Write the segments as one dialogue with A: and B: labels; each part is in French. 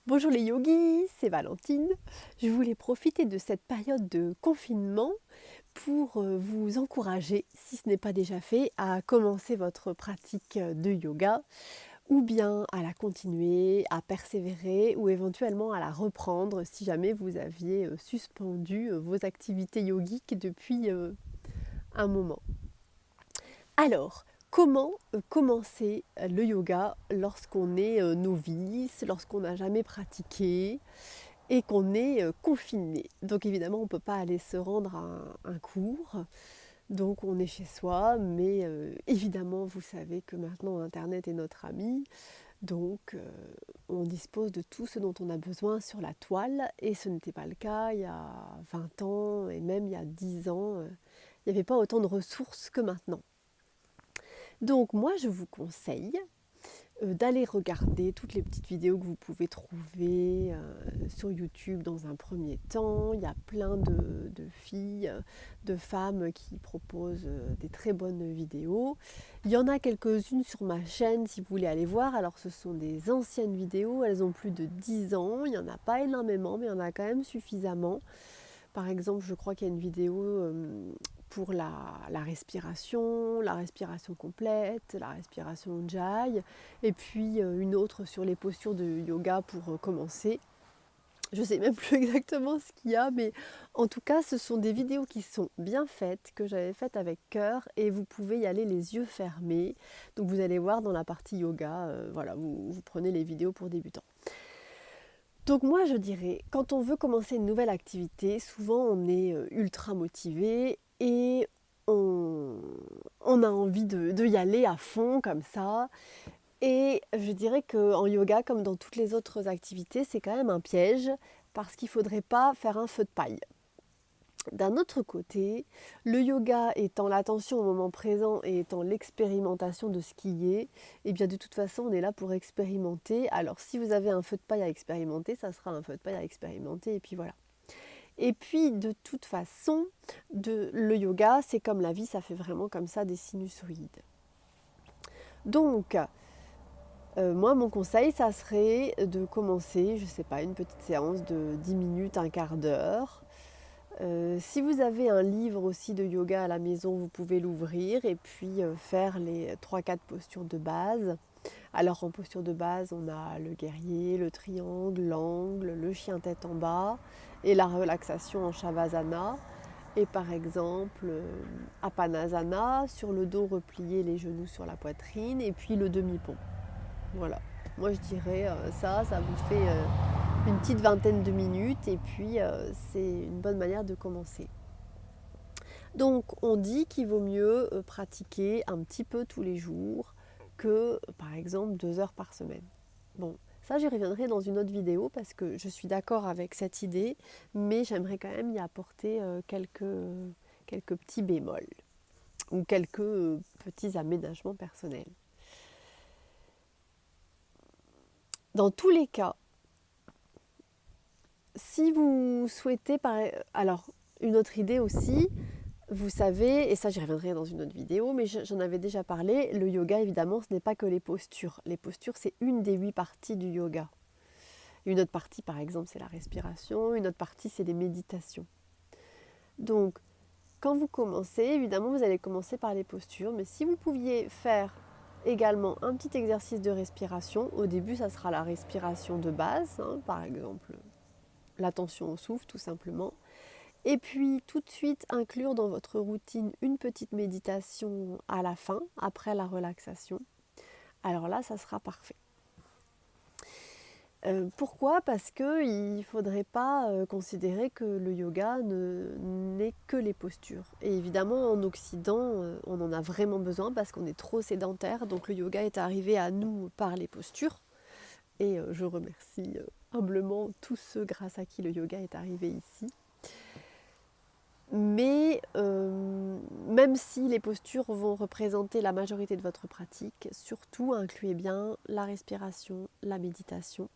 A: Bonjour les yogis, c'est Valentine. Je voulais profiter de cette période de confinement pour vous encourager, si ce n'est pas déjà fait, à commencer votre pratique de yoga ou bien à la continuer, à persévérer ou éventuellement à la reprendre si jamais vous aviez suspendu vos activités yogiques depuis un moment. Alors, comment commencer le yoga lorsqu'on est novice, lorsqu'on n'a jamais pratiqué et qu'on est confiné? Donc évidemment, on ne peut pas aller se rendre à un cours, donc on est chez soi, mais évidemment, vous savez que maintenant Internet est notre ami, donc on dispose de tout ce dont on a besoin sur la toile, et ce n'était pas le cas il y a 20 ans, et même il y a 10 ans, il n'y avait pas autant de ressources que maintenant. Donc moi je vous conseille d'aller regarder toutes les petites vidéos que vous pouvez trouver sur YouTube dans un premier temps. Il y a plein de filles, de femmes qui proposent des très bonnes vidéos. Il y en a quelques-unes sur ma chaîne si vous voulez aller voir. Alors ce sont des anciennes vidéos, elles ont plus de 10 ans. Il n'y en a pas énormément, mais il y en a quand même suffisamment. Par exemple, je crois qu'il y a une vidéo pour la respiration complète, la respiration Ujjayi, et puis une autre sur les postures de yoga pour commencer. Je ne sais même plus exactement ce qu'il y a, mais en tout cas, ce sont des vidéos qui sont bien faites, que j'avais faites avec cœur, et vous pouvez y aller les yeux fermés. Donc vous allez voir dans la partie yoga, voilà, vous prenez les vidéos pour débutants. Donc moi je dirais, quand on veut commencer une nouvelle activité, souvent on est ultra motivé et on a envie de y aller à fond comme ça. Et je dirais qu'en yoga, comme dans toutes les autres activités, c'est quand même un piège parce qu'il ne faudrait pas faire un feu de paille. D'un autre côté, le yoga étant l'attention au moment présent et étant l'expérimentation de ce qui est, et bien de toute façon on est là pour expérimenter. Alors si vous avez un feu de paille à expérimenter, ça sera un feu de paille à expérimenter et puis voilà. Et puis de toute façon, le yoga c'est comme la vie, ça fait vraiment comme ça des sinusoïdes. Donc moi mon conseil ça serait de commencer, je sais pas, une petite séance de 10 minutes, un quart d'heure. Si vous avez un livre aussi de yoga à la maison, vous pouvez l'ouvrir et puis faire les 3-4 postures de base. Alors en posture de base, on a le guerrier, le triangle, l'angle, le chien tête en bas et la relaxation en Shavasana. Et par exemple, Apanasana, sur le dos replié, les genoux sur la poitrine et puis le demi-pont. Voilà. Moi je dirais ça vous fait une petite vingtaine de minutes et puis c'est une bonne manière de commencer. Donc on dit qu'il vaut mieux pratiquer un petit peu tous les jours que par exemple 2 heures par semaine. Bon, ça j'y reviendrai dans une autre vidéo parce que je suis d'accord avec cette idée, mais j'aimerais quand même y apporter quelques petits bémols ou quelques petits aménagements personnels. Dans tous les cas, si vous souhaitez, alors une autre idée aussi, vous savez, et ça j'y reviendrai dans une autre vidéo, mais j'en avais déjà parlé, le yoga évidemment ce n'est pas que les postures. Les postures c'est une des 8 parties du yoga. Une autre partie par exemple c'est la respiration, une autre partie c'est les méditations. Donc quand vous commencez, évidemment vous allez commencer par les postures, mais si vous pouviez faire également un petit exercice de respiration, au début ça sera la respiration de base, par exemple l'attention au souffle tout simplement. Et puis tout de suite inclure dans votre routine une petite méditation à la fin, après la relaxation. Alors là, ça sera parfait. Pourquoi ? Parce qu'il ne faudrait pas considérer que le yoga n'est que les postures. Et évidemment, en Occident, on en a vraiment besoin parce qu'on est trop sédentaire. Donc le yoga est arrivé à nous par les postures. Et je remercie humblement tous ceux grâce à qui le yoga est arrivé ici. Mais même si les postures vont représenter la majorité de votre pratique, surtout incluez bien la respiration, la méditation.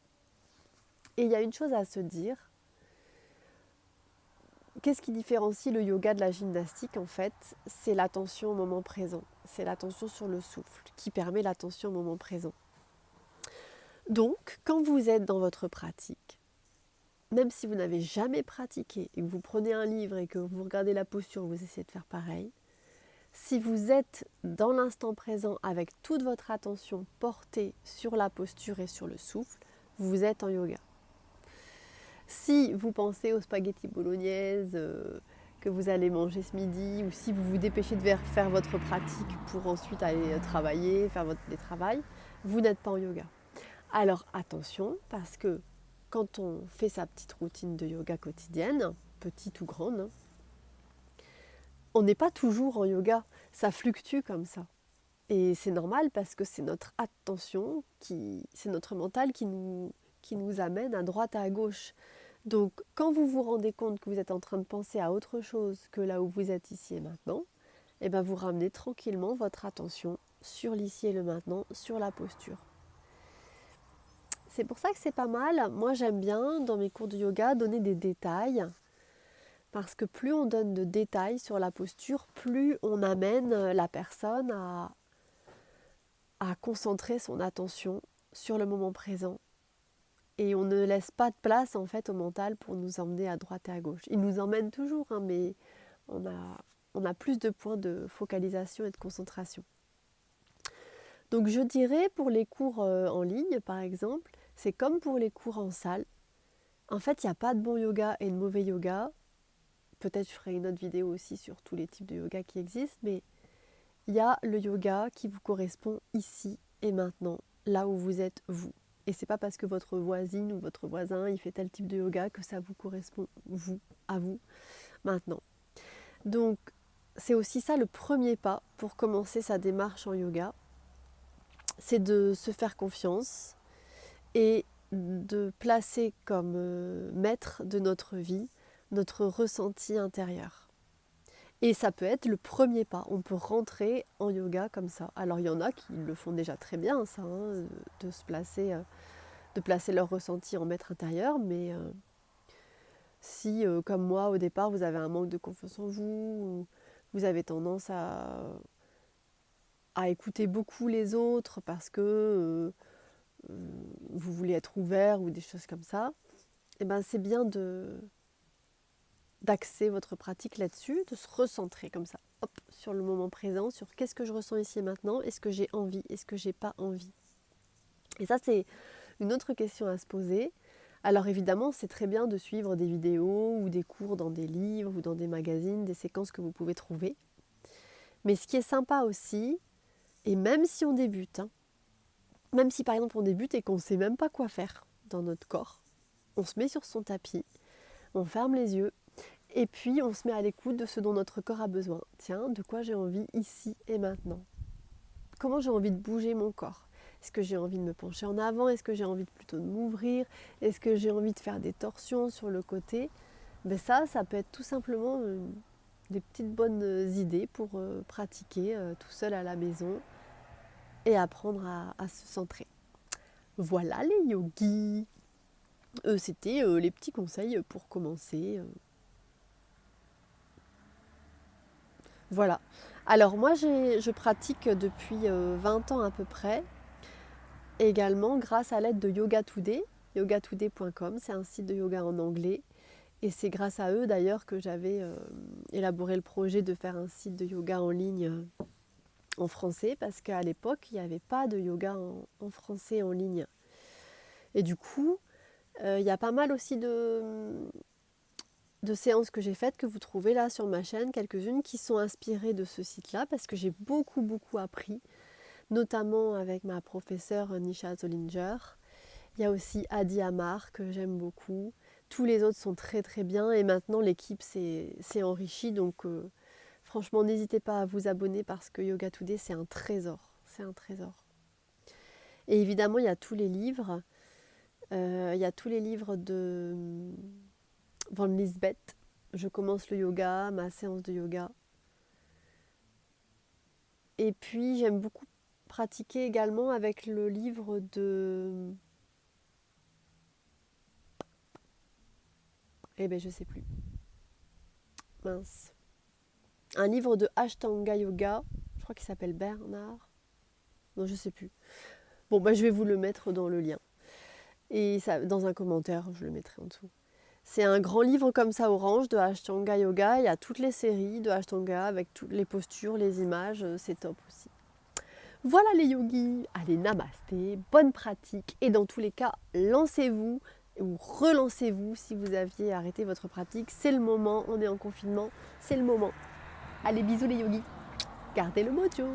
A: Et il y a une chose à se dire, qu'est-ce qui différencie le yoga de la gymnastique en fait ? C'est l'attention au moment présent, c'est l'attention sur le souffle qui permet l'attention au moment présent. Donc, quand vous êtes dans votre pratique, même si vous n'avez jamais pratiqué et que vous prenez un livre et que vous regardez la posture, vous essayez de faire pareil, si vous êtes dans l'instant présent avec toute votre attention portée sur la posture et sur le souffle, vous êtes en yoga. Si vous pensez aux spaghettis bolognaise que vous allez manger ce midi, ou si vous vous dépêchez de faire votre pratique pour ensuite aller travailler, faire votre télétravail, vous n'êtes pas en yoga. Alors attention, parce que quand on fait sa petite routine de yoga quotidienne, petite ou grande, on n'est pas toujours en yoga, ça fluctue comme ça. Et c'est normal parce que c'est notre attention, c'est notre mental qui nous amène à droite et à gauche. Donc quand vous vous rendez compte que vous êtes en train de penser à autre chose que là où vous êtes ici et maintenant, eh ben vous ramenez tranquillement votre attention sur l'ici et le maintenant, sur la posture. C'est pour ça que c'est pas mal. Moi j'aime bien dans mes cours de yoga donner des détails, parce que plus on donne de détails sur la posture, plus on amène la personne à concentrer son attention sur le moment présent. Et on ne laisse pas de place en fait au mental pour nous emmener à droite et à gauche. Il nous emmène toujours, hein, mais on a plus de points de focalisation et de concentration. Donc je dirais pour les cours en ligne par exemple, c'est comme pour les cours en salle. En fait, il n'y a pas de bon yoga et de mauvais yoga. Peut-être je ferai une autre vidéo aussi sur tous les types de yoga qui existent, mais il y a le yoga qui vous correspond ici et maintenant, là où vous êtes vous. Et c'est pas parce que votre voisine ou votre voisin il fait tel type de yoga que ça vous correspond à vous maintenant. Donc c'est aussi ça le premier pas pour commencer sa démarche en yoga, c'est de se faire confiance et de placer comme maître de notre vie notre ressenti intérieur. Et ça peut être le premier pas, on peut rentrer en yoga comme ça. Alors il y en a qui le font déjà très bien ça, hein, de placer leur ressenti en maître intérieur, mais si comme moi au départ vous avez un manque de confiance en vous, ou vous avez tendance à écouter beaucoup les autres parce que vous voulez être ouvert ou des choses comme ça, et ben c'est bien d'axer votre pratique là-dessus, de se recentrer comme ça, hop, sur le moment présent, sur qu'est-ce que je ressens ici et maintenant, est-ce que j'ai envie, est-ce que j'ai pas envie. Et ça c'est une autre question à se poser. Alors évidemment c'est très bien de suivre des vidéos ou des cours dans des livres ou dans des magazines, des séquences que vous pouvez trouver. Mais ce qui est sympa aussi, et même si on débute, hein, même si par exemple on débute et qu'on ne sait même pas quoi faire dans notre corps, on se met sur son tapis, on ferme les yeux et puis on se met à l'écoute de ce dont notre corps a besoin. Tiens, de quoi j'ai envie ici et maintenant? Comment j'ai envie de bouger mon corps? Est-ce que j'ai envie de me pencher en avant? Est-ce que j'ai envie plutôt de m'ouvrir? Est-ce que j'ai envie de faire des torsions sur le côté? Ben ça peut être tout simplement des petites bonnes idées pour pratiquer tout seul à la maison et apprendre à se centrer. Voilà les yogis. C'était les petits conseils pour commencer. Voilà. Alors moi je pratique depuis 20 ans à peu près, également grâce à l'aide de Yoga Today, yogatoday.com, c'est un site de yoga en anglais. Et c'est grâce à eux d'ailleurs que j'avais élaboré le projet de faire un site de yoga en ligne en français, parce qu'à l'époque, il n'y avait pas de yoga en français en ligne. Et du coup, il y a pas mal aussi de séances que j'ai faites, que vous trouvez là sur ma chaîne, quelques-unes qui sont inspirées de ce site-là, parce que j'ai beaucoup appris, notamment avec ma professeure Nisha Zollinger. Il y a aussi Adi Amar que j'aime beaucoup. Tous les autres sont très bien et maintenant l'équipe s'est enrichie, donc franchement n'hésitez pas à vous abonner parce que Yoga Today c'est un trésor, c'est un trésor. Et évidemment il y a tous les livres, de Van Lisbeth. Je commence le yoga, ma séance de yoga. Et puis j'aime beaucoup pratiquer également avec le livre de... Eh ben je sais plus. Mince. Un livre de Ashtanga Yoga, je crois qu'il s'appelle Bernard. Non, je sais plus. Bon, bah, je vais vous le mettre dans le lien. Et ça, dans un commentaire, je le mettrai en dessous. C'est un grand livre comme ça orange de Ashtanga Yoga. Il y a toutes les séries de Ashtanga avec toutes les postures, les images. C'est top aussi. Voilà les yogis. Allez, namasté, bonne pratique. Et dans tous les cas, lancez-vous ou relancez-vous si vous aviez arrêté votre pratique. C'est le moment, on est en confinement, c'est le moment. Allez, bisous les yogis. Gardez le mojo.